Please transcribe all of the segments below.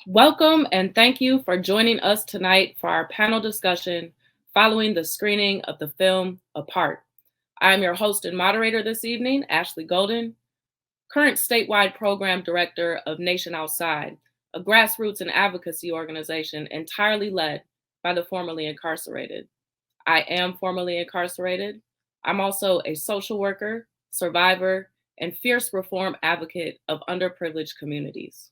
Welcome and thank you for joining us tonight for our panel discussion following the screening of the film Apart. I am your host and moderator this evening, Ashley Golden, current statewide program director of Nation Outside, a grassroots and advocacy organization entirely led by the formerly incarcerated. I am formerly incarcerated. I'm also a social worker, survivor, and fierce reform advocate of underprivileged communities.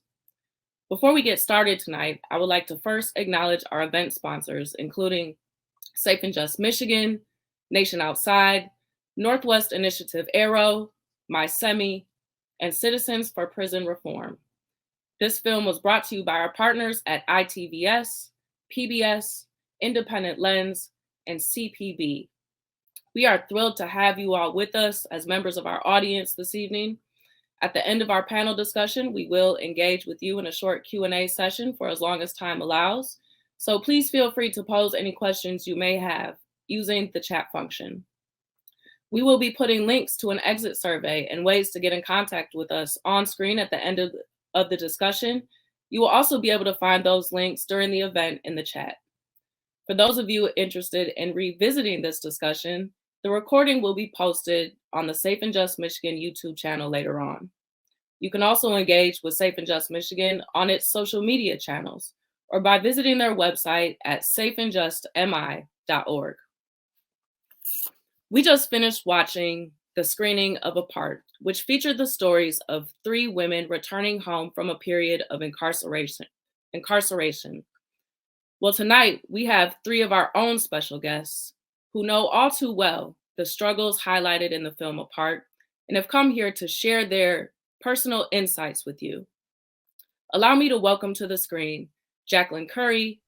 Before we get started tonight, I would like to first acknowledge our event sponsors, including Safe and Just Michigan, Nation Outside, Northwest Initiative Arrow, MySemi, and Citizens for Prison Reform. This film was brought to you by our partners at ITVS, PBS, Independent Lens, and CPB. We are thrilled to have you all with us as members of our audience this evening. At the end of our panel discussion, we will engage with you in a short Q&A session for as long as time allows. So please feel free to pose any questions you may have using the chat function. We will be putting links to an exit survey and ways to get in contact with us on screen at the end of the discussion. You will also be able to find those links during the event in the chat. For those of you interested in revisiting this discussion, the recording will be posted on the Safe and Just Michigan YouTube channel later on. You can also engage with Safe and Just Michigan on its social media channels or by visiting their website at safeandjustmi.org. We just finished watching the screening of Apart, which featured the stories of 3 women returning home from a period of incarceration. Well, tonight we have 3 of our own special guests who know all too well the struggles highlighted in the film Apart and have come here to share their personal insights with you. Allow me to welcome to the screen Jacqueline Curry,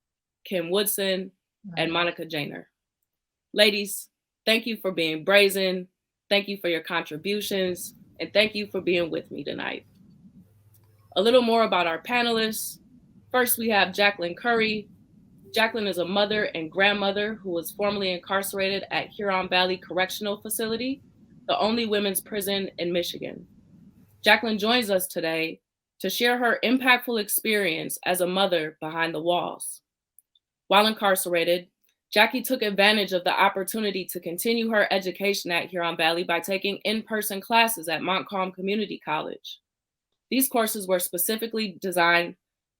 Kim Woodson, and Monica Janer. Ladies, thank you for being brazen, thank you for your contributions, and thank you for being with me tonight. A little more about our panelists. First, we have Jacqueline Curry. Jacqueline is a mother and grandmother who was formerly incarcerated at Huron Valley Correctional Facility, the only women's prison in Michigan. Jacqueline joins us today to share her impactful experience as a mother behind the walls. While incarcerated, Jackie took advantage of the opportunity to continue her education at Huron Valley by taking in-person classes at Montcalm Community College. These courses were specifically designed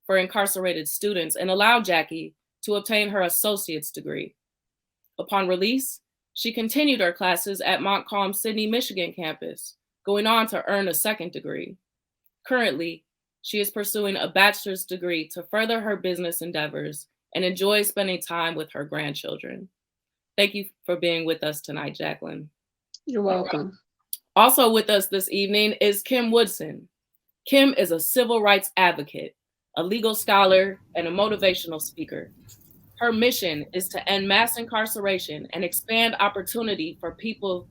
for incarcerated students and allowed Jackie to obtain her associate's degree. Upon release, she continued her classes at Montcalm Sidney, Michigan campus, going on to earn a second degree. Currently, she is pursuing a bachelor's degree to further her business endeavors and enjoys spending time with her grandchildren. Thank you for being with us tonight, Jacqueline. You're welcome. Also with us this evening is Kim Woodson. Kim is a civil rights advocate, a legal scholar, and a motivational speaker. Her mission is to end mass incarceration and expand opportunity for people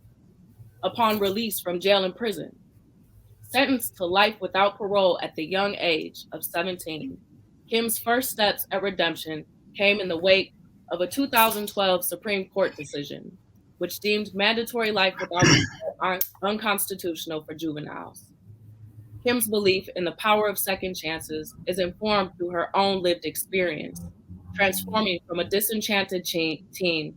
upon release from jail and prison. Sentenced to life without parole at the young age of 17, Kim's first steps at redemption came in the wake of a 2012 Supreme Court decision, which deemed mandatory life without parole unconstitutional for juveniles. Kim's belief in the power of second chances is informed through her own lived experience, transforming from a disenchanted teen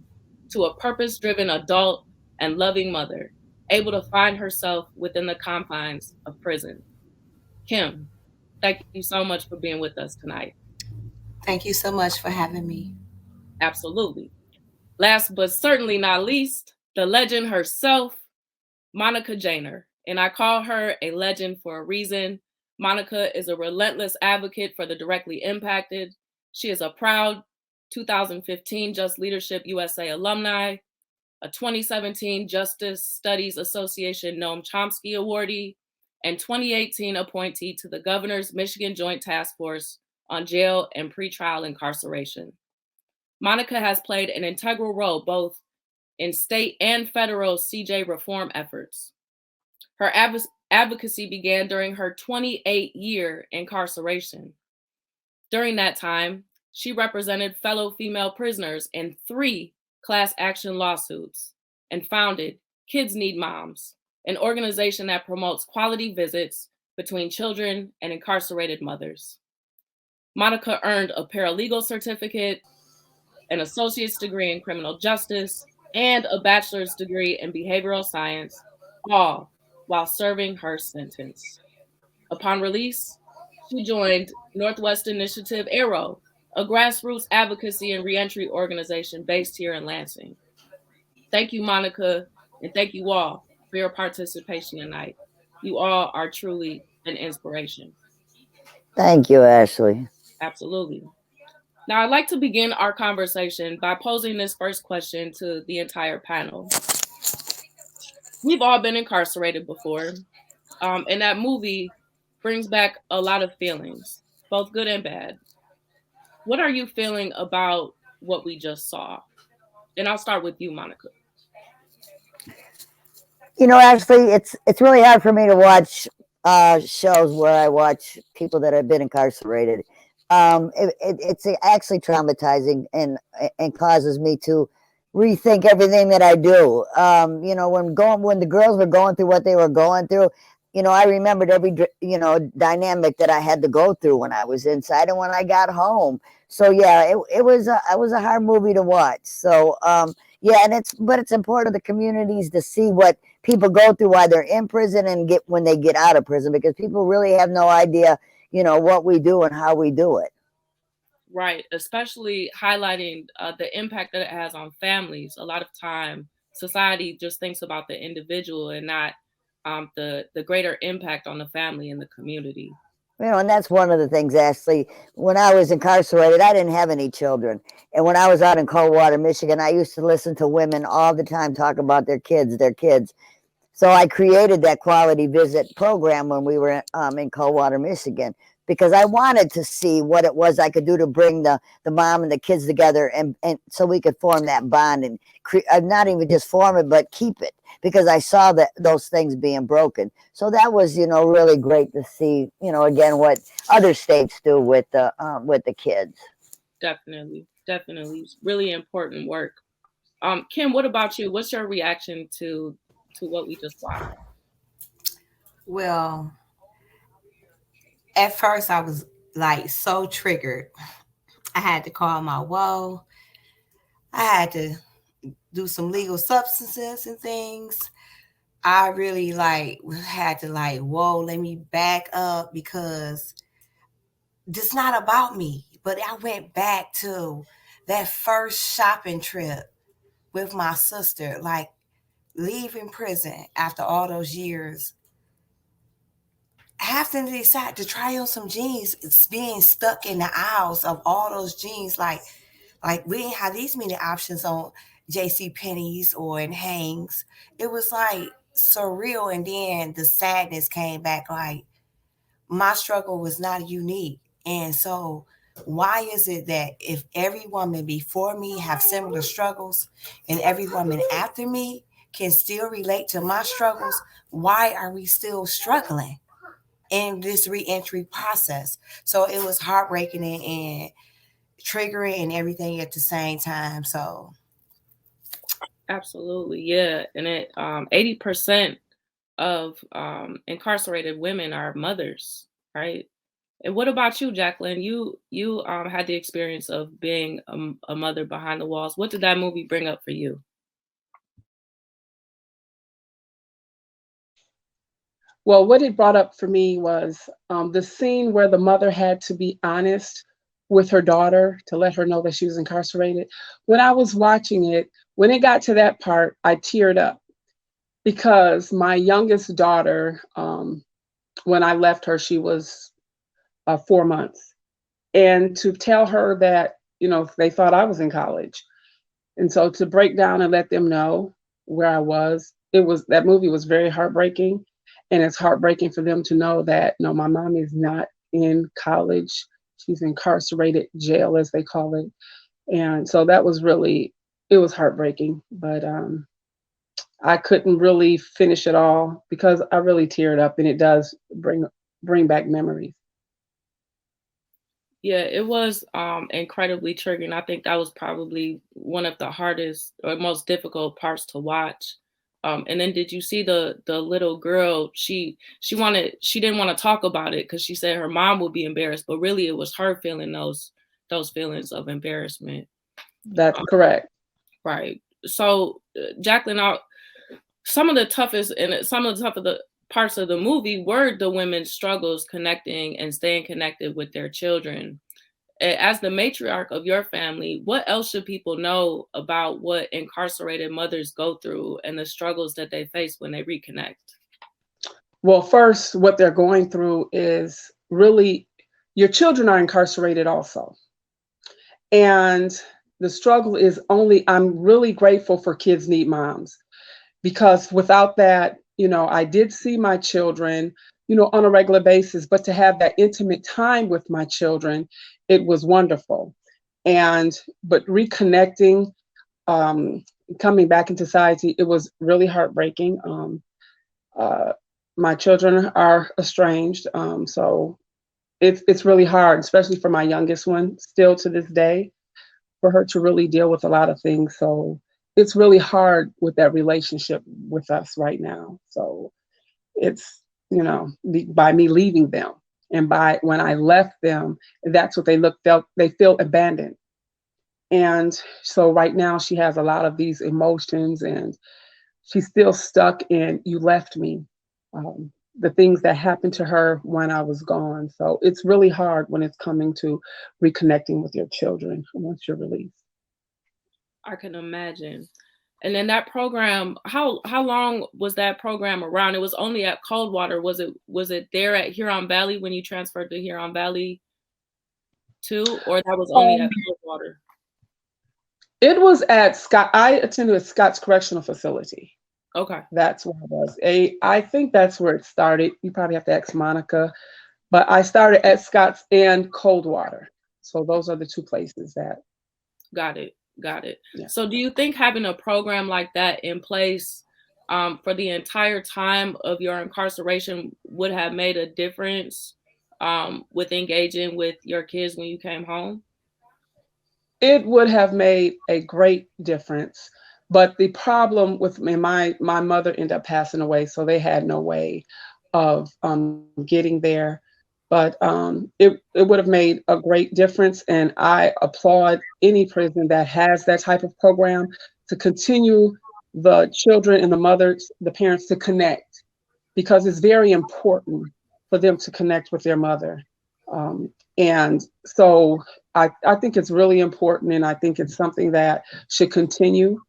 to a purpose-driven adult and loving mother, able to find herself within the confines of prison. Kim, thank you so much for being with us tonight. Thank you so much for having me. Absolutely. Last but certainly not least, the legend herself, Monica Janer. And I call her a legend for a reason. Monica is a relentless advocate for the directly impacted. She is a proud 2015 Just Leadership USA alumni, a 2017 Justice Studies Association Noam Chomsky awardee, and 2018 appointee to the Governor's Michigan Joint Task Force on Jail and Pretrial Incarceration. Monica has played an integral role both in state and federal CJ reform efforts. Her advocacy began during her 28-year incarceration. During that time, she represented fellow female prisoners in 3 class action lawsuits and founded Kids Need Moms, an organization that promotes quality visits between children and incarcerated mothers. Monica earned a paralegal certificate, an associate's degree in criminal justice, and a bachelor's degree in behavioral science, all while serving her sentence. Upon release, she joined Northwest Initiative Arrow, a grassroots advocacy and reentry organization based here in Lansing. Thank you, Monica, and thank you all for your participation tonight. You all are truly an inspiration. Thank you, Ashley. Absolutely. Now, I'd like to begin our conversation by posing this first question to the entire panel. We've all been incarcerated before, and that movie brings back a lot of feelings, both good and bad. What are you feeling about what we just saw? And I'll start with you, Monica. Actually, it's really hard for me to watch shows where I watch people that have been incarcerated. It's actually traumatizing and causes me to rethink everything that I do. When the girls were going through what they were going through, I remembered every dynamic that I had to go through when I was inside and when I got home. So yeah, it was a hard movie to watch. So yeah, and it's important to the communities to see what people go through while they're in prison and when they get out of prison, because people really have no idea, what we do and how we do it. Right, especially highlighting the impact that it has on families. A lot of time, society just thinks about the individual and not the greater impact on the family and the community. And that's one of the things, Ashley. When I was incarcerated, I didn't have any children. And when I was out in Coldwater, Michigan, I used to listen to women all the time talk about their kids. So I created that quality visit program when we were in Coldwater, Michigan, because I wanted to see what it was I could do to bring the mom and the kids together, and so we could form that bond and not even just form it, but keep it, because I saw those things being broken. So that was, really great to see, again, what other states do with the kids. Definitely. It's really important work. Kim, what about you? What's your reaction to what we just watched? Well, at first I was like so triggered. I had to call my woe. I had to do some legal substances and things. I really had to whoa, let me back up, because this is not about me. But I went back to that first shopping trip with my sister, like leaving prison after all those years, having to decide to try on some jeans. It's being stuck in the aisles of all those jeans. Like we didn't have these many options on J.C. Penney's or in Hanes. It was like surreal. And then the sadness came back, like my struggle was not unique. And so why is it that if every woman before me have similar struggles and every woman after me can still relate to my struggles, why are we still struggling in this reentry process? So it was heartbreaking and triggering and everything at the same time. So Absolutely, yeah. And 80% of incarcerated women are mothers, right? And what about you, Jacqueline? You had the experience of being a mother behind the walls. What did that movie bring up for you? Well, what it brought up for me was the scene where the mother had to be honest with her daughter to let her know that she was incarcerated. When I was watching it, when it got to that part, I teared up, because my youngest daughter, when I left her, she was 4 months. And to tell her that, they thought I was in college. And so to break down and let them know where I was, that movie was very heartbreaking. And it's heartbreaking for them to know that, no, my mom is not in college. She's incarcerated, jail as they call it. And so that was it was heartbreaking. But I couldn't really finish it all because I really teared up, and it does bring back memories. Yeah, it was incredibly triggering. I think that was probably one of the hardest or most difficult parts to watch. And then did you see the little girl? She didn't want to talk about it because she said her mom would be embarrassed, but really it was her feeling those feelings of embarrassment. That's correct. Right. So, Jacqueline, some of the toughest parts of the movie were the women's struggles connecting and staying connected with their children. As the matriarch of your family, what else should people know about what incarcerated mothers go through and the struggles that they face when they reconnect? Well, first, what they're going through is really your children are incarcerated also. And the struggle is I'm really grateful for Kids Need Moms, because without that, I did see my children, on a regular basis, but to have that intimate time with my children, it was wonderful. But reconnecting, coming back into society, it was really heartbreaking. My children are estranged, so it's really hard, especially for my youngest one, still to this day, for her to really deal with a lot of things. So it's really hard with that relationship with us right now. So it's, by me leaving them, and by when I left them, that's what they feel abandoned. And so right now she has a lot of these emotions, and she's still stuck in, you left me, the things that happened to her when I was gone. So it's really hard when it's coming to reconnecting with your children once you're released. I can imagine. And then that program, how long was that program around? It was only at Coldwater. Was it there at Huron Valley when you transferred to Huron Valley too, or that was only at Coldwater? It was at Scott. I attended Scott's Correctional Facility. Okay. That's where I was. I think that's where it started. You probably have to ask Monica, but I started at Scott's and Coldwater. So those are the two places that. Got it. Yeah. So do you think having a program like that in place for the entire time of your incarceration would have made a difference with engaging with your kids when you came home? It would have made a great difference. But the problem with me, my mother ended up passing away, so they had no way of getting there. But it would have made a great difference, and I applaud any prison that has that type of program to continue the children and the parents to connect, because it's very important for them to connect with their mother. And so I think it's really important, and I think it's something that should continue.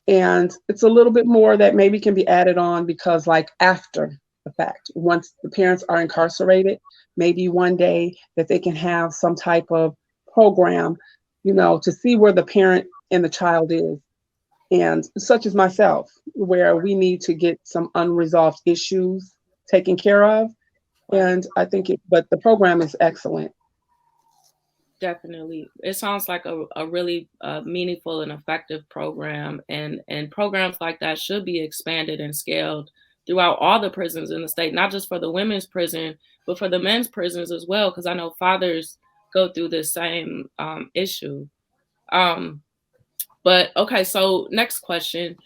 And it's a little bit more that maybe can be added on, because like after the fact, once the parents are incarcerated, maybe one day that they can have some type of program, to see where the parent and the child is. And such as myself, where we need to get some unresolved issues taken care of. And I think but the program is excellent. Definitely. It sounds like a really meaningful and effective program, and programs like that should be expanded and scaled throughout all the prisons in the state, not just for the women's prison, but for the men's prisons as well, because I know fathers go through the same issue. But okay, so next question.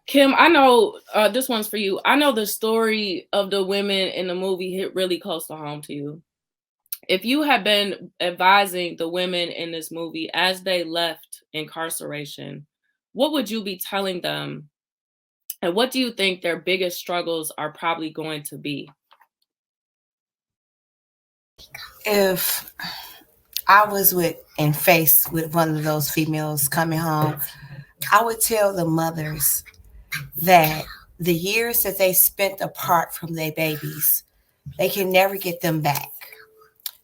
Kim, I know this one's for you. I know the story of the women in the movie hit really close to home to you. If you had been advising the women in this movie as they left incarceration, what would you be telling them? And what do you think their biggest struggles are probably going to be? If I was faced with one of those females coming home, I would tell the mothers that the years that they spent apart from their babies, they can never get them back.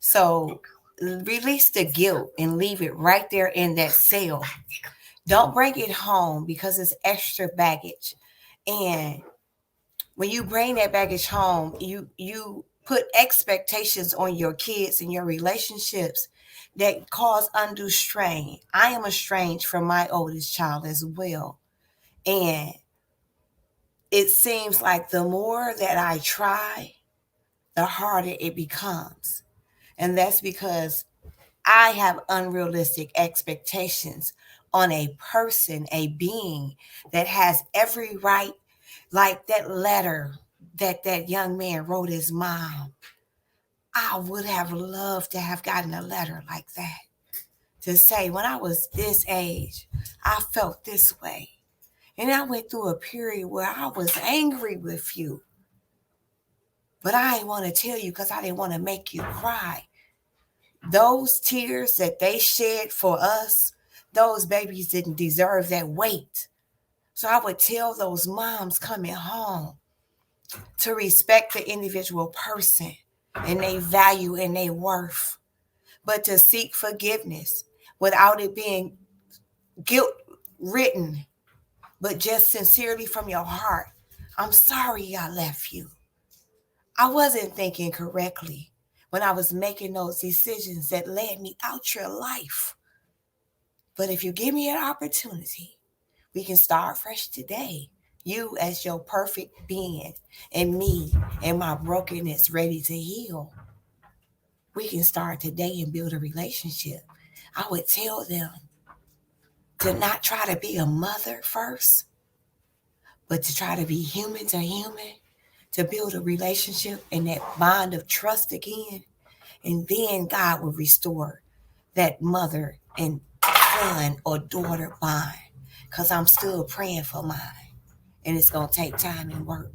So release the guilt and leave it right there in that cell. Don't bring it home, because it's extra baggage. And when you bring that baggage home, you put expectations on your kids and your relationships that cause undue strain. I am estranged from my oldest child as well. And it seems like the more that I try, the harder it becomes. And that's because I have unrealistic expectations on a person, a being that has every right, like that letter that that young man wrote his mom. I would have loved to have gotten a letter like that to say, when I was this age, I felt this way. And I went through a period where I was angry with you. But I didn't want to tell you because I didn't want to make you cry. Those tears that they shed for us, those babies didn't deserve that weight. So I would tell those moms coming home to respect the individual person and their value and their worth, but to seek forgiveness without it being guilt written, but just sincerely from your heart. I'm sorry I left you. I wasn't thinking correctly when I was making those decisions that led me out your life. But if you give me an opportunity, we can start fresh today. You as your perfect being, and me and my brokenness ready to heal. We can start today and build a relationship. I would tell them to not try to be a mother first, but to try to be human to human, to build a relationship and that bond of trust again. And then God will restore that mother and son or daughter bond. Because I'm still praying for mine. And it's going to take time and work.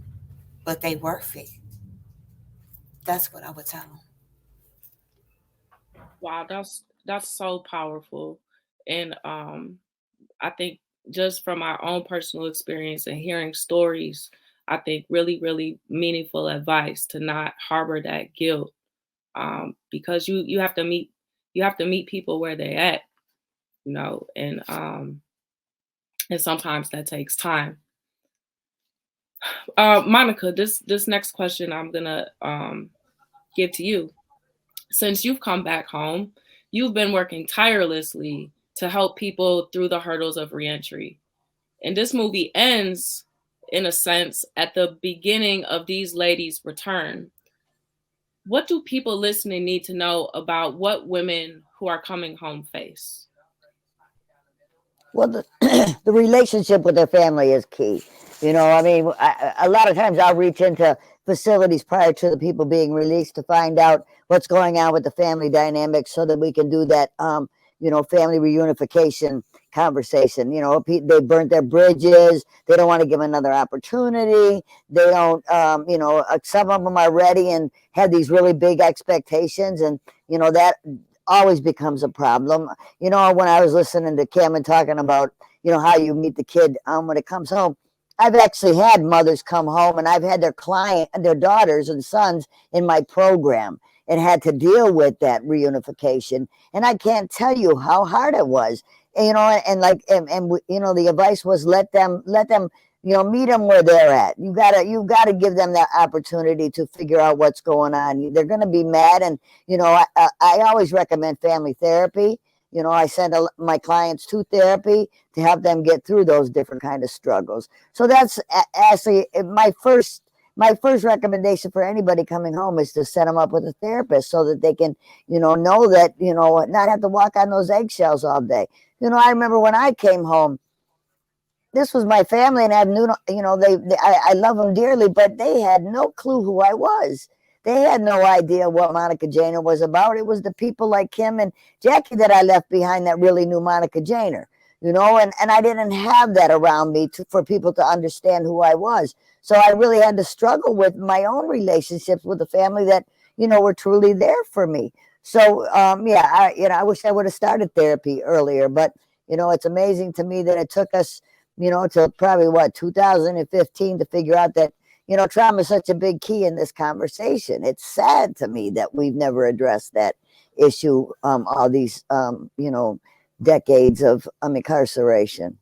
But they worth it. That's what I would tell them. Wow, that's so powerful. And I think just from my own personal experience and hearing stories, I think really, really meaningful advice to not harbor that guilt. Because you have to meet people where they're at, and sometimes that takes time. Monica, this next question I'm gonna give to you. Since you've come back home, you've been working tirelessly to help people through the hurdles of reentry. And this movie ends, in a sense, at the beginning of these ladies' return. What do people listening need to know about what women who are coming home face? Well, the relationship with their family is key. I mean, a lot of times I'll reach into facilities prior to the people being released to find out what's going on with the family dynamics so that we can do that, family reunification conversation. They burnt their bridges. They don't want to give another opportunity. They don't, some of them are ready and have these really big expectations. And, that always becomes a problem. When I was listening to Cameron talking about, how you meet the kid when it comes home, I've actually had mothers come home and I've had their daughters and sons in my program and had to deal with that reunification. And I can't tell you how hard it was. And the advice was let them meet them where they're at. You gotta give them that opportunity to figure out what's going on. They're going to be mad, and I always recommend family therapy. I send my clients to therapy to help them get through those different kind of struggles. So that's actually my first recommendation for anybody coming home is to set them up with a therapist so that they can, know that, not have to walk on those eggshells all day. I remember when I came home, this was my family, and I knew, I love them dearly, but they had no clue who I was. They had no idea what Monica Janer was about. It was the people like Kim and Jackie that I left behind that really knew Monica Janer, and I didn't have that around me for people to understand who I was. So I really had to struggle with my own relationships with the family that, were truly there for me. So, I wish I would have started therapy earlier, but, it's amazing to me that it took us, till probably 2015 to figure out that, trauma is such a big key in this conversation. It's sad to me that we've never addressed that issue all these, decades of incarceration.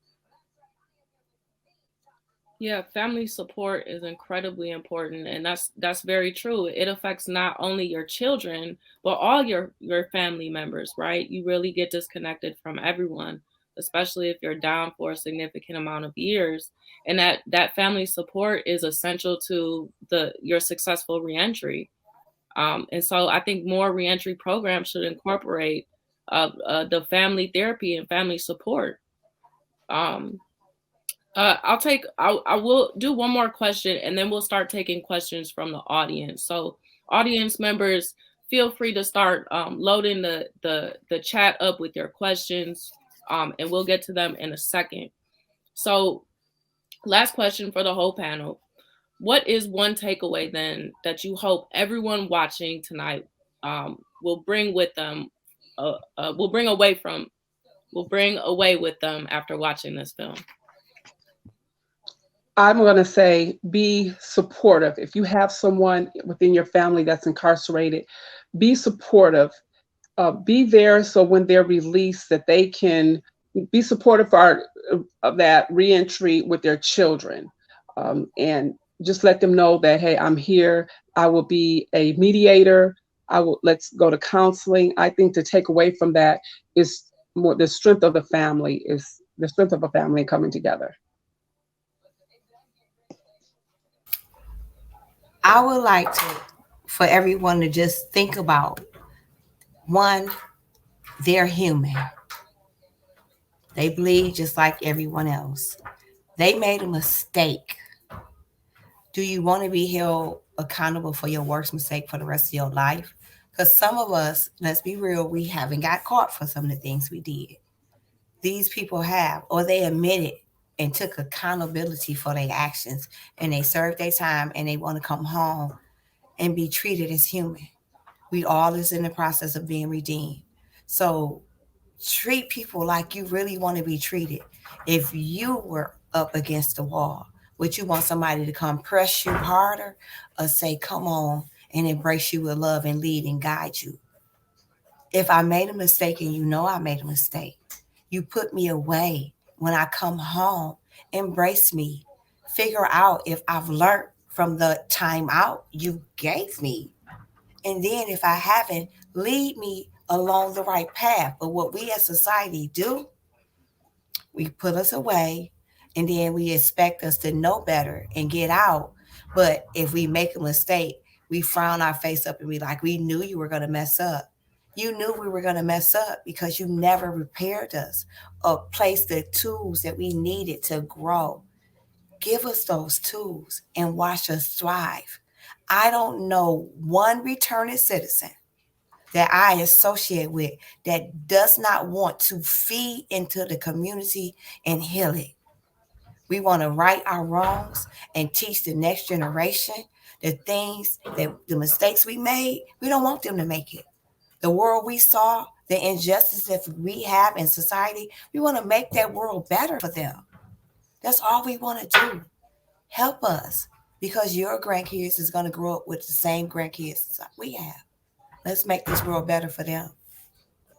Yeah, family support is incredibly important, and that's very true. It affects not only your children, but all your family members, right? You really get disconnected from everyone, especially if you're down for a significant amount of years. And that family support is essential to your successful reentry. And so I think more reentry programs should incorporate the family therapy and family support. I will do one more question, and then we'll start taking questions from the audience. So audience members, feel free to start loading the chat up with your questions, and we'll get to them in a second. So last question for the whole panel. What is one takeaway then that you hope everyone watching tonight will bring with them, will bring away with them after watching this film? I'm going to say be supportive. If you have someone within your family that's incarcerated, be supportive. Be there so when they're released that they can be supportive of that reentry with their children. And just let them know that, hey, I'm here. I will be a mediator. Let's go to counseling. I think to take away from that is more the strength of the family, is the strength of a family coming together. I would like for everyone to just think about, one, they're human. They bleed just like everyone else. They made a mistake. Do you want to be held accountable for your worst mistake for the rest of your life? Because some of us, let's be real, we haven't got caught for some of the things we did. These people have, or they admitted and took accountability for their actions, and they served their time, and they want to come home and be treated as human. We all is in the process of being redeemed. So treat people like you really want to be treated. If you were up against the wall, would you want somebody to come press you harder, or say, come on, and embrace you with love and lead and guide you? If I made a mistake and you know I made a mistake, you put me away. When I come home, embrace me. Figure out if I've learned from the time out you gave me. And then if I haven't, lead me along the right path. But what we as society do, we put us away, and then we expect us to know better and get out. But if we make a mistake, we frown our face up and be like, we knew you were going to mess up. You knew we were going to mess up because you never prepared us or placed the tools that we needed to grow. Give us those tools and watch us thrive. I don't know one returning citizen that I associate with that does not want to feed into the community and heal it. We want to right our wrongs and teach the next generation the things that the mistakes we made. We don't want them to make it. The world we saw, the injustice that we have in society, we want to make that world better for them. That's all we want to do. Help us, because your grandkids is going to grow up with the same grandkids we have. Let's make this world better for them.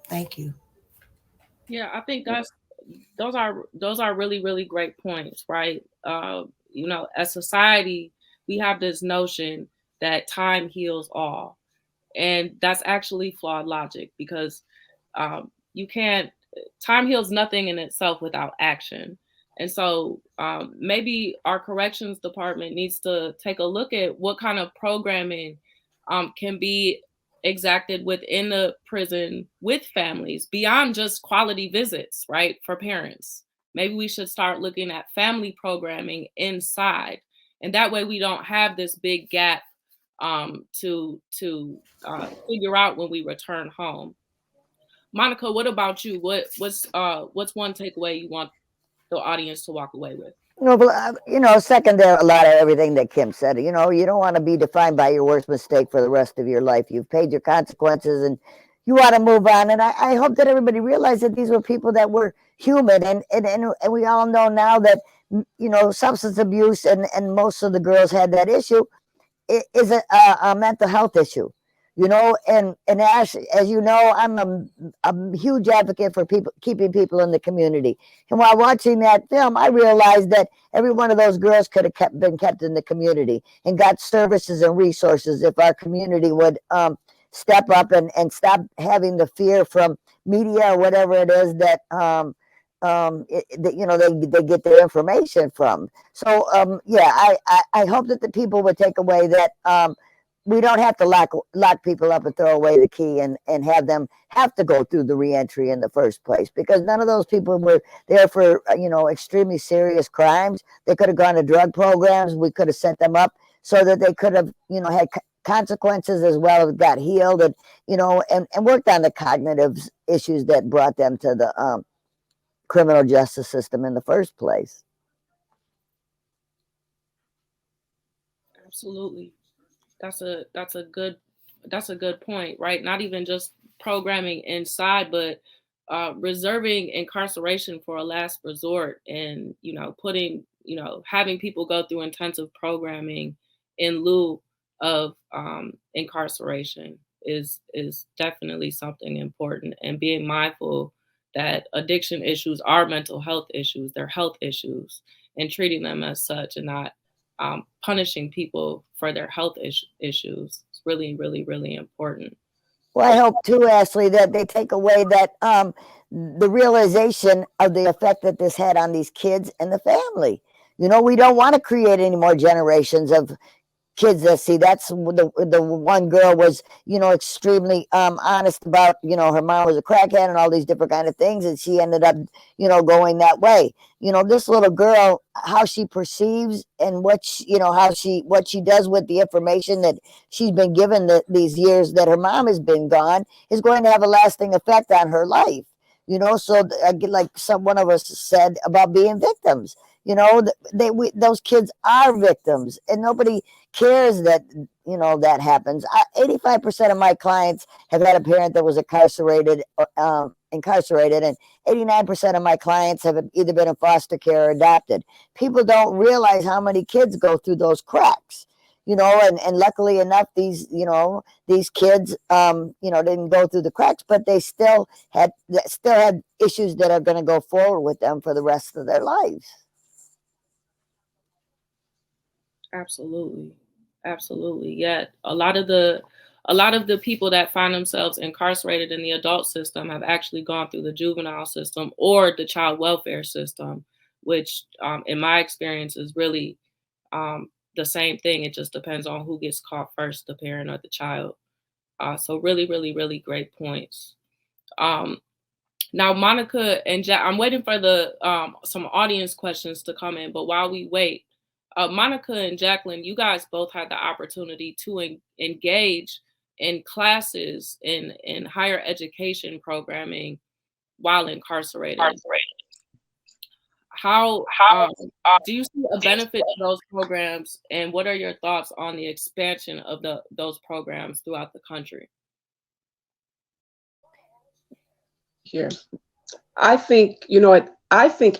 Thank you. Yeah, I think those are really, really great points, right? As society, we have this notion that time heals all. And that's actually flawed logic, because time heals nothing in itself without action. And so maybe our corrections department needs to take a look at what kind of programming can be exacted within the prison with families beyond just quality visits, right, for parents. Maybe we should start looking at family programming inside. And that way we don't have this big gap to figure out when we return home. Monica, what about you? What's one takeaway you want the audience to walk away with? No, but second there, a lot of everything that Kim said. You don't want to be defined by your worst mistake for the rest of your life. You've paid your consequences, and you want to move on. And I hope that everybody realized that these were people that were human, and we all know now that substance abuse and most of the girls had that issue. It is a mental health issue. And Ash, as you know, I'm a huge advocate for keeping people in the community. And while watching that film, I realized that every one of those girls could have been kept in the community and got services and resources if our community would step up and stop having the fear from media or whatever it is that they get their information from. So I hope that the people would take away that we don't have to lock people up and throw away the key and have them have to go through the reentry in the first place, because none of those people were there for, extremely serious crimes. They could have gone to drug programs. We could have set them up so that they could have, had consequences as well as got healed and, and worked on the cognitive issues that brought them to the criminal justice system in the first place. Absolutely. That's a good point, right? Not even just programming inside, but reserving incarceration for a last resort, and having people go through intensive programming in lieu of incarceration is definitely something important. And being mindful that addiction issues are mental health issues, they're health issues, and treating them as such, and not punishing people for their health issues. It's really, really, really important. Well, I hope too, Ashley, that they take away that the realization of the effect that this had on these kids and the family. We don't want to create any more generations of kids that see. That's the one girl was, extremely honest about, her mom was a crackhead and all these different kind of things, and she ended up, going that way. This little girl, how she perceives and what she does with the information that she's been given these years that her mom has been gone is going to have a lasting effect on her life. So like one of us said about being victims. Those kids are victims, and nobody cares that that happens. 85% of my clients have had a parent that was incarcerated, and 89% of my clients have either been in foster care or adopted. People don't realize how many kids go through those cracks. And luckily enough, these kids, didn't go through the cracks, but they still had issues that are going to go forward with them for the rest of their lives. Absolutely. Yeah. A lot of the people that find themselves incarcerated in the adult system have actually gone through the juvenile system or the child welfare system, which in my experience is really the same thing. It just depends on who gets caught first, the parent or the child. So really, really, really great points. Now, Monica and Jack, I'm waiting for some audience questions to come in, but while we wait, Monica and Jacqueline, you guys both had the opportunity to engage in classes in higher education programming while incarcerated. How do you see a benefit to those programs, and what are your thoughts on the expansion of those programs throughout the country? Here, I think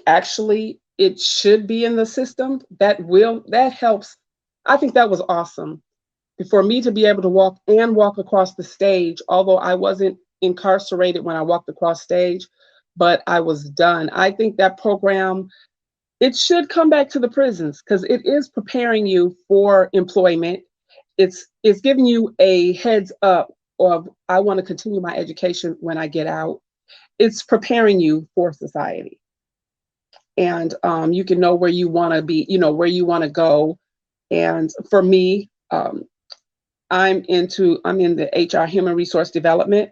actually it should be in the system. That helps. I think that was awesome for me to be able to walk across the stage, although I wasn't incarcerated when I walked across stage, but I was done. I think that program, it should come back to the prisons, because it is preparing you for employment. It's giving you a heads up of, I want to continue my education when I get out. It's preparing you for society. And you can know where you want to be, where you want to go. And for me, I'm in the HR, human resource development.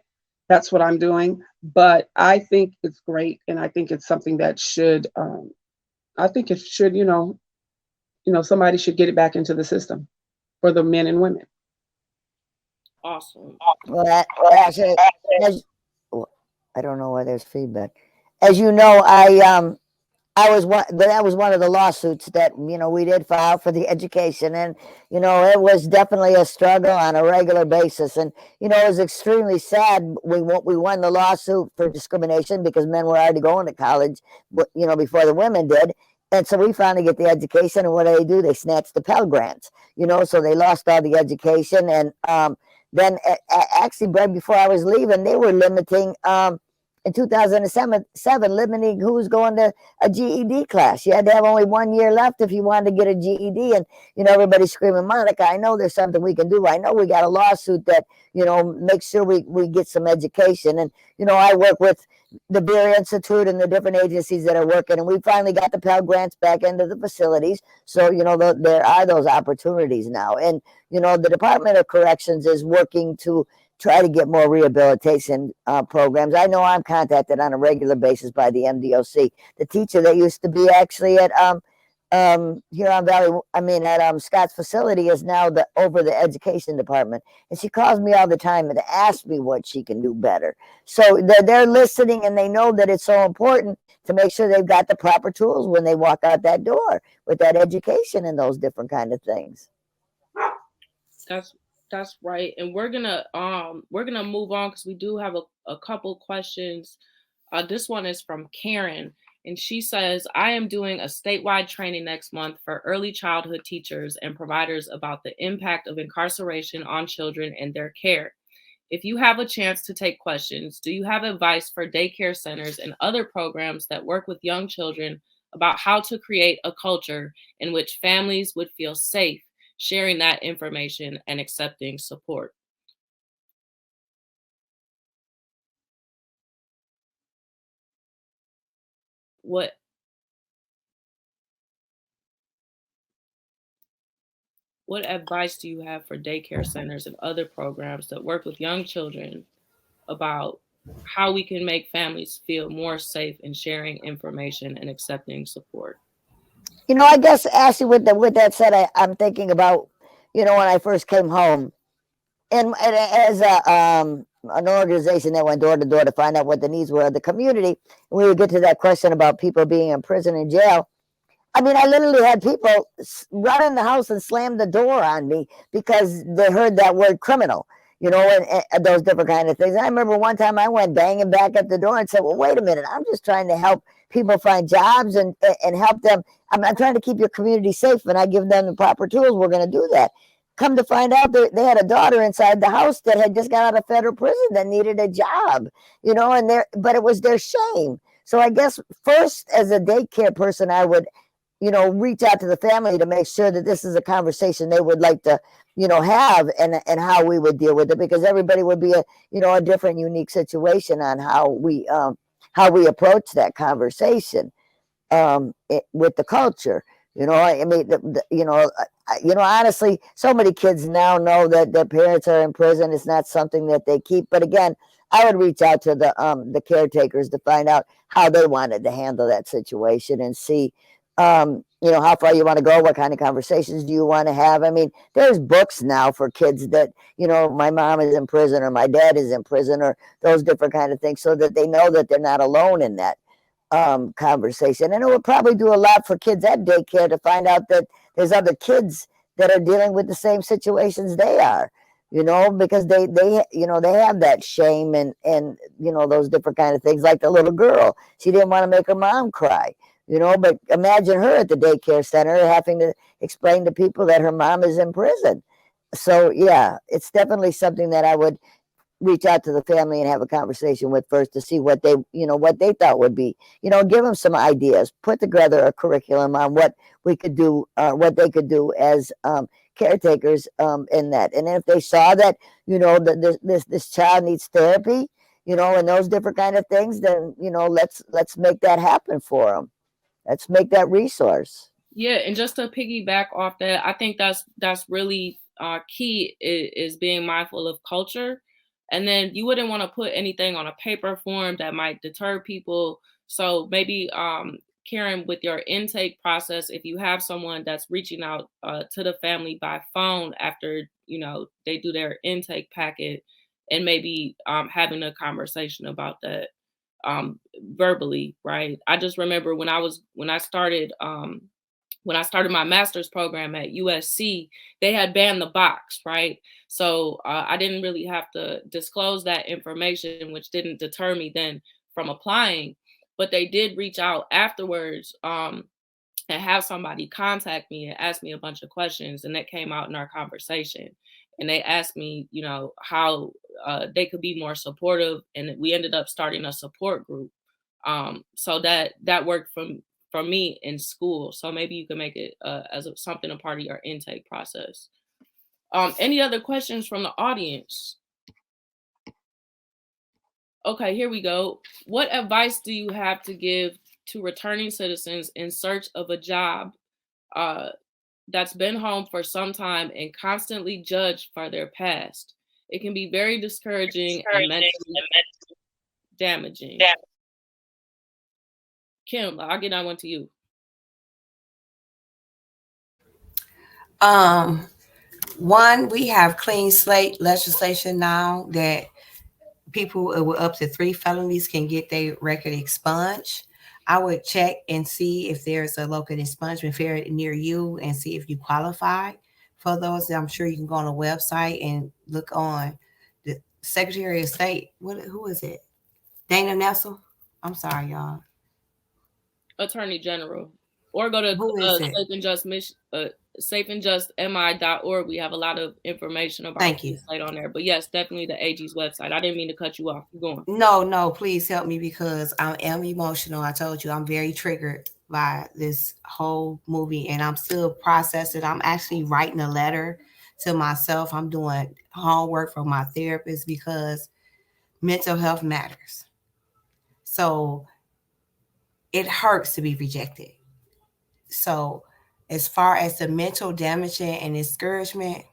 That's what I'm doing. But I think it's great, and I think it's something that should, somebody should get it back into the system for the men and women. Awesome. Well, actually, I don't know why there's feedback. As you know, that was one of the lawsuits that, we did file for the education. And, it was definitely a struggle on a regular basis. And, it was extremely sad. We won the lawsuit for discrimination because men were already going to college, before the women did. And so we finally get the education. And what do? They snatched the Pell Grants, so they lost all the education. And then actually, right before I was leaving, they were limiting in 2007 limiting who's going to a GED class. You had to have only 1 year left if you wanted to get a GED. And, everybody's screaming, Monica, I know there's something we can do. I know we got a lawsuit that, makes sure we get some education. And, I work with the Beer Institute and the different agencies that are working. And we finally got the Pell Grants back into the facilities. So, there are those opportunities now. And, the Department of Corrections is working to try to get more rehabilitation programs. I know I'm contacted on a regular basis by the MDOC. The teacher that used to be actually at Huron Valley, at Scott's facility is now over the education department. And she calls me all the time and asks me what she can do better. So they're listening, and they know that it's so important to make sure they've got the proper tools when they walk out that door with that education and those different kind of things. That's right. And we're gonna move on because we do have a couple questions. This one is from Karen, and she says, I am doing a statewide training next month for early childhood teachers and providers about the impact of incarceration on children and their care. If you have a chance to take questions, do you have advice for daycare centers and other programs that work with young children about how to create a culture in which families would feel safe sharing that information and accepting support? What advice do you have for daycare centers and other programs that work with young children about how we can make families feel more safe in sharing information and accepting support? I guess, Ashley, with that said, I'm thinking about, when I first came home, and as an organization that went door to door to find out what the needs were of the community, we would get to that question about people being in prison and jail. I literally had people run in the house and slam the door on me because they heard that word criminal, and those different kind of things. And I remember one time I went banging back at the door and said, well, wait a minute, I'm just trying to help people find jobs and help them. I'm trying to keep your community safe, and I give them the proper tools. We're going to do that. Come to find out, they had a daughter inside the house that had just got out of federal prison that needed a job, but it was their shame. So I guess first, as a daycare person, I would, reach out to the family to make sure that this is a conversation they would like to, have, and how we would deal with it, because everybody would be a different, unique situation on how we approach that conversation with the culture. Honestly, so many kids now know that their parents are in prison. It's not something that they keep. But again, I would reach out to the caretakers to find out how they wanted to handle that situation and see, how far you want to go, what kind of conversations do you want to have. There's books now for kids that, my mom is in prison or my dad is in prison or those different kind of things, so that they know that they're not alone in that conversation. And it would probably do a lot for kids at daycare to find out that there's other kids that are dealing with the same situations they are, because they have that shame and those different kind of things. Like the little girl, she didn't want to make her mom cry, but imagine her at the daycare center having to explain to people that her mom is in prison. So yeah, it's definitely something that I would reach out to the family and have a conversation with first to see what they thought would be, give them some ideas, put together a curriculum on what we could do, what they could do as caretakers in that. And if they saw that, that this child needs therapy, and those different kind of things, then, let's make that happen for them. Let's make that resource. Yeah. And just to piggyback off that, I think that's really key is being mindful of culture. And then you wouldn't want to put anything on a paper form that might deter people. So maybe, Karen, with your intake process, if you have someone that's reaching out to the family by phone after, they do their intake packet, and maybe having a conversation about that verbally, right? I just remember when I started my master's program at USC, they had banned the box, right? So I didn't really have to disclose that information, which didn't deter me then from applying. But they did reach out afterwards and have somebody contact me and ask me a bunch of questions, and that came out in our conversation. And they asked me, how they could be more supportive, and we ended up starting a support group. So that worked for me in school. So maybe you can make it something a part of your intake process. Any other questions from the audience? Okay, here we go. What advice do you have to give to returning citizens in search of a job that's been home for some time and constantly judged for their past? It can be very discouraging and mentally damaging. Kim, I'll get that one to you. One, we have clean slate legislation now that people with up to 3 felonies can get their record expunged. I would check and see if there's a local expungement fair near you and see if you qualify for those. I'm sure you can go on the website and look on the Secretary of State. Who is it? Dana Nessel? I'm sorry, y'all. Attorney General. Or go to safeandjustmi.org. We have a lot of information about it on there. But yes, definitely the AG's website. I didn't mean to cut you off. Keep going. No, please help me because I am emotional. I told you I'm very triggered by this whole movie and I'm still processing. I'm actually writing a letter to myself. I'm doing homework from my therapist because mental health matters. So it hurts to be rejected. So as far as the mental damage and discouragement,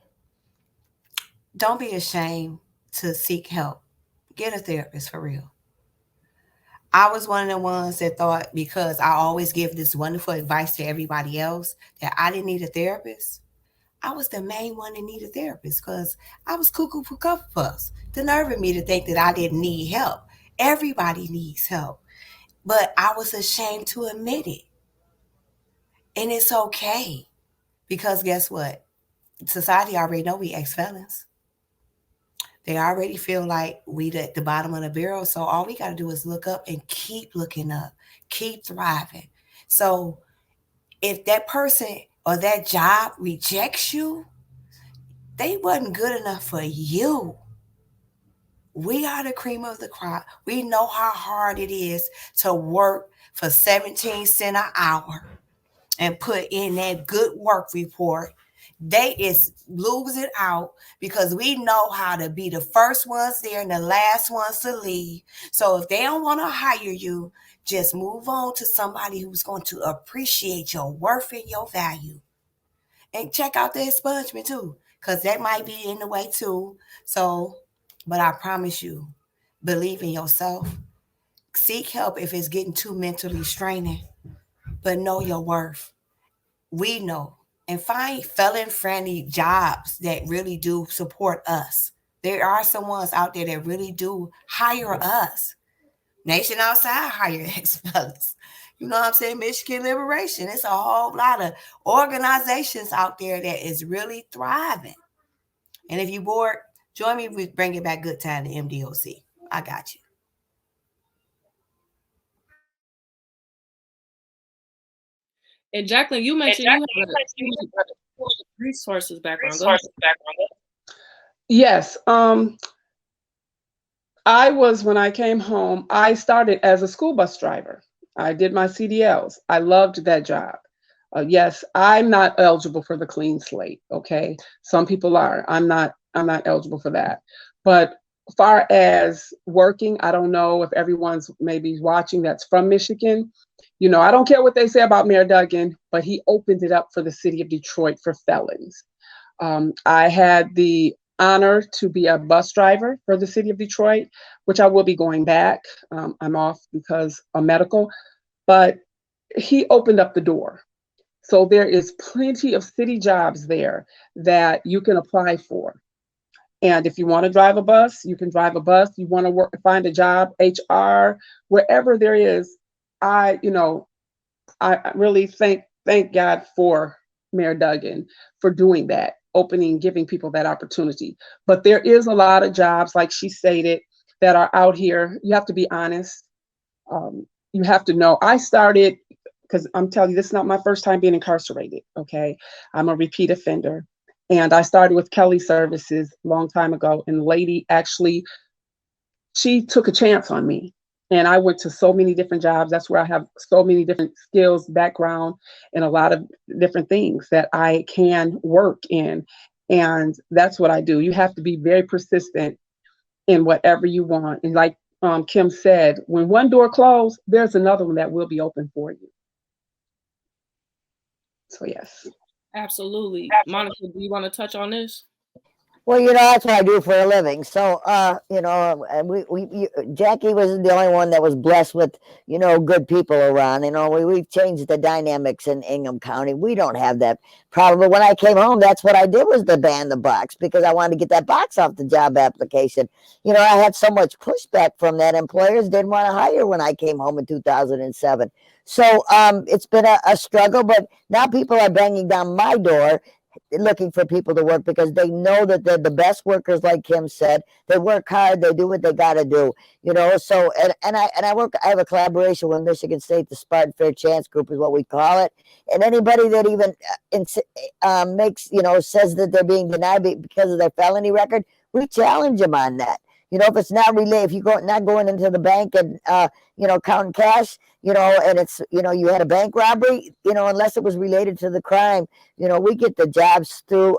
don't be ashamed to seek help. Get a therapist for real. I was one of the ones that thought because I always give this wonderful advice to everybody else that I didn't need a therapist. I was the main one that needed a therapist because I was cuckoo for cover puffs. The nerve of me to think that I didn't need help. Everybody needs help. But I was ashamed to admit it. And it's okay. Because guess what? Society already know we ex-felons. They already feel like we at the bottom of the barrel. So all we got to do is look up and keep looking up. Keep thriving. So if that person or that job rejects you, they wasn't good enough for you. We are the cream of the crop. We know how hard it is to work for 17 cents an hour and put in that good work report. They is losing out because we know how to be the first ones there and the last ones to leave. So if they don't want to hire you, just move on to somebody who's going to appreciate your worth and your value. And check out the expungement too, because that might be in the way too. So, but I promise you, believe in yourself. Seek help if it's getting too mentally straining, but know your worth. We know. And find felon-friendly jobs that really do support us. There are some ones out there that really do hire us. Nation Outside hire ex-felons. You know what I'm saying? Michigan Liberation. It's a whole lot of organizations out there that is really thriving. And if you're bored, join me with Bringing Back Good Time to MDOC. I got you. And Jacqueline, you mentioned you have a resources background. Yes. When I came home, I started as a school bus driver. I did my CDLs. I loved that job. Yes, I'm not eligible for the clean slate. Okay. Some people are. I'm not eligible for that. But as far as working, I don't know if everyone's maybe watching that's from Michigan. You know, I don't care what they say about Mayor Duggan, but he opened it up for the city of Detroit for felons. I had the honor to be a bus driver for the city of Detroit, which I will be going back. I'm off because of medical, but he opened up the door. So there is plenty of city jobs there that you can apply for. And if you want to drive a bus, you can drive a bus. You want to find a job, HR, wherever there is. I really thank God for Mayor Duggan for doing that, giving people that opportunity. But there is a lot of jobs, like she stated, that are out here. You have to be honest. You have to know. I started, because I'm telling you, this is not my first time being incarcerated, okay? I'm a repeat offender. And I started with Kelly Services a long time ago. And the lady actually, she took a chance on me. And I went to so many different jobs. That's where I have so many different skills, background, and a lot of different things that I can work in. And that's what I do. You have to be very persistent in whatever you want. And like Kim said, when one door closed, there's another one that will be open for you. So yes. Absolutely. Monica, do you want to touch on this? Well, that's what I do for a living. So, Jackie wasn't the only one that was blessed with, good people around. We've changed the dynamics in Ingham County. We don't have that problem. But when I came home, that's what I did, was to ban the box, because I wanted to get that box off the job application. I had so much pushback from that. Employers didn't want to hire when I came home in 2007. So it's been a struggle, but now people are banging down my door looking for people to work, because they know that they're the best workers. Like Kim said, they work hard, they do what they got to do, so I have a collaboration with Michigan State. The Spartan Fair Chance Group is what we call it. And anybody that even makes says that they're being denied because of their felony record, we challenge them on that. If it's not related, if you not going into the bank and counting cash, and it's you had a bank robbery, unless it was related to the crime, we get the jobs through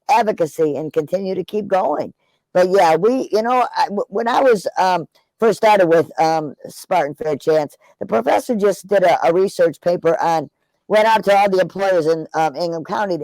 advocacy and continue to keep going. But yeah, when I was first started with Spartan Fair Chance, the professor just did a research paper went out to all the employers in Ingham County,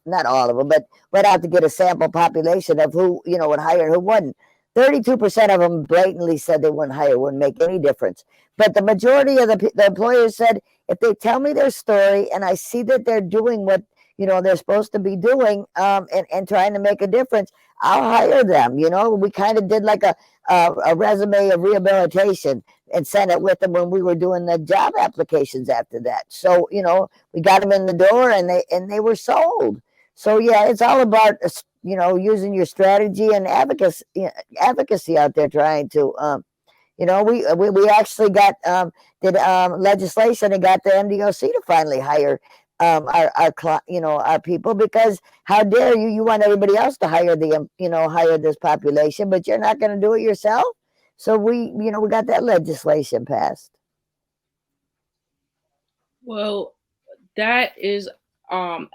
not all of them, but went out to get a sample population of who would hire and who wouldn't. 32% of them blatantly said they wouldn't hire, wouldn't make any difference. But the majority of the employers said, if they tell me their story and I see that they're doing what they're supposed to be doing, and trying to make a difference, I'll hire them. We kind of did like a resume of rehabilitation and sent it with them when we were doing the job applications after that. So we got them in the door, and they were sold. So yeah, it's all about using your strategy and advocacy out there, trying to we actually got did legislation and got the MDOC to finally hire our people, because how dare you want everybody else to hire hire this population, but you're not going to do it yourself. So we got that legislation passed. Well, that is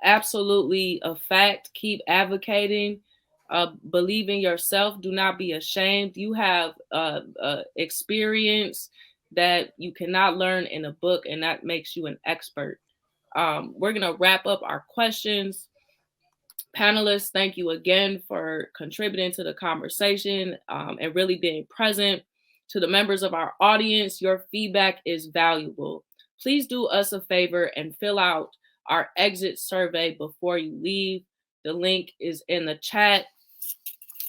absolutely a fact. Keep advocating. Believe in yourself. Do not be ashamed. You have experience that you cannot learn in a book, and that makes you an expert. We're going to wrap up our questions. Panelists, thank you again for contributing to the conversation and really being present. To the members of our audience, your feedback is valuable. Please do us a favor and fill out our exit survey before you leave. The link is in the chat.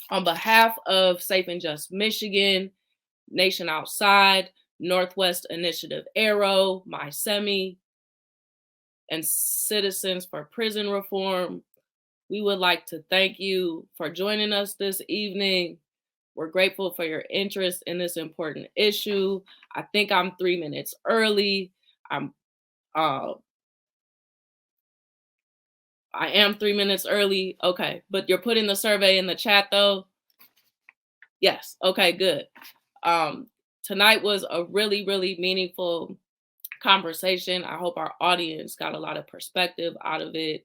On behalf of Safe and Just Michigan, Nation Outside, Northwest Initiative Arrow, MySemi, and Citizens for Prison Reform, we would like to thank you for joining us this evening. We're grateful for your interest in this important issue. I think I'm 3 minutes early. I am 3 minutes early. Okay, but you're putting the survey in the chat though? Yes, okay, good. Tonight was a really, really meaningful conversation. I hope our audience got a lot of perspective out of it.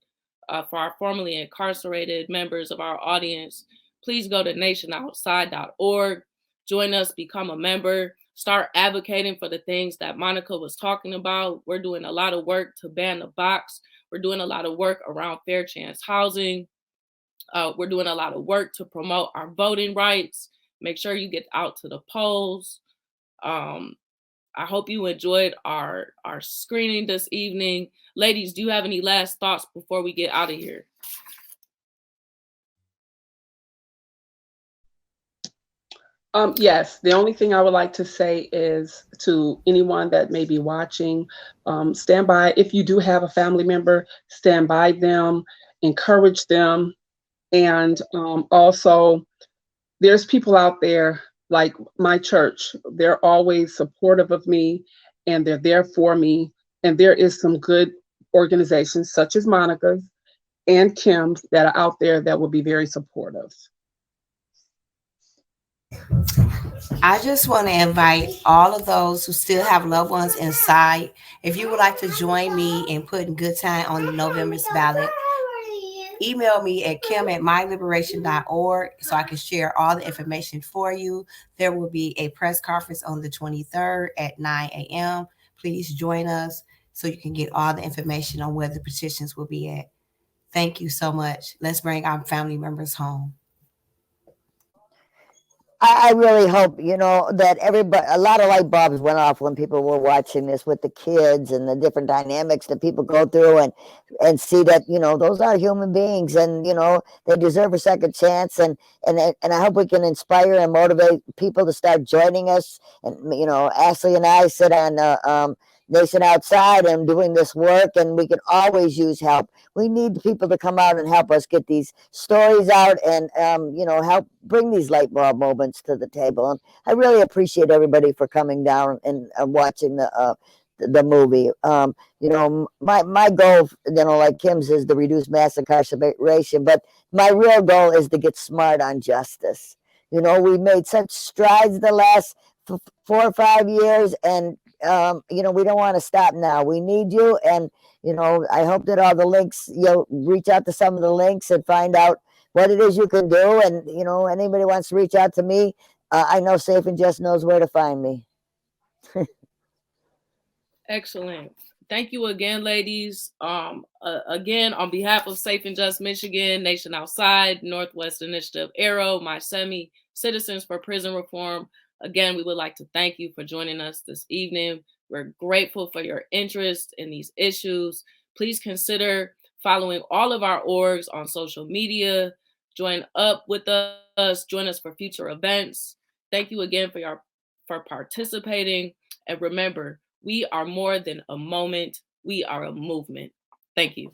For our formerly incarcerated members of our audience, please go to nationoutside.org. Join us, become a member, start advocating for the things that Monica was talking about. We're doing a lot of work to ban the box. We're doing a lot of work around fair chance housing. We're doing a lot of work to promote our voting rights. Make sure you get out to the polls. I hope you enjoyed our screening this evening. Ladies, do you have any last thoughts before we get out of here? Yes, the only thing I would like to say is to anyone that may be watching, stand by. If you do have a family member, stand by them, encourage them. And also, there's people out there like my church. They're always supportive of me, and they're there for me. And there is some good organizations such as Monica's and Kims that are out there that will be very supportive. I just want to invite all of those who still have loved ones inside. If you would like to join me in putting Good Time on the November's ballot, email me at kim@myliberation.org so I can share all the information for you. There will be a press conference on the 23rd at 9 a.m. Please join us so you can get all the information on where the petitions will be at. Thank you so much. Let's bring our family members home. I really hope, that everybody, a lot of light bulbs went off when people were watching this with the kids and the different dynamics that people go through and see that, those are human beings and, they deserve a second chance. And I hope we can inspire and motivate people to start joining us. And, Ashley and I sit on Nation Outside and doing this work, and we can always use help. We need people to come out and help us get these stories out and, help bring these light bulb moments to the table. And I really appreciate everybody for coming down and watching the movie. My goal, like Kim's, is to reduce mass incarceration, but my real goal is to get smart on justice. We made such strides the last 4 or 5 years, and we don't want to stop now. We need you. And, I hope that all the links, you'll reach out to some of the links and find out what it is you can do. And, anybody wants to reach out to me, I know Safe and Just knows where to find me. Excellent. Thank you again, ladies. Again, on behalf of Safe and Just Michigan, Nation Outside, Northwest Initiative, Arrow, MySemi, Citizens for Prison Reform, again, we would like to thank you for joining us this evening. We're grateful for your interest in these issues. Please consider following all of our orgs on social media. Join up with us. Join us for future events. Thank you again for participating. And remember, we are more than a moment. We are a movement. Thank you.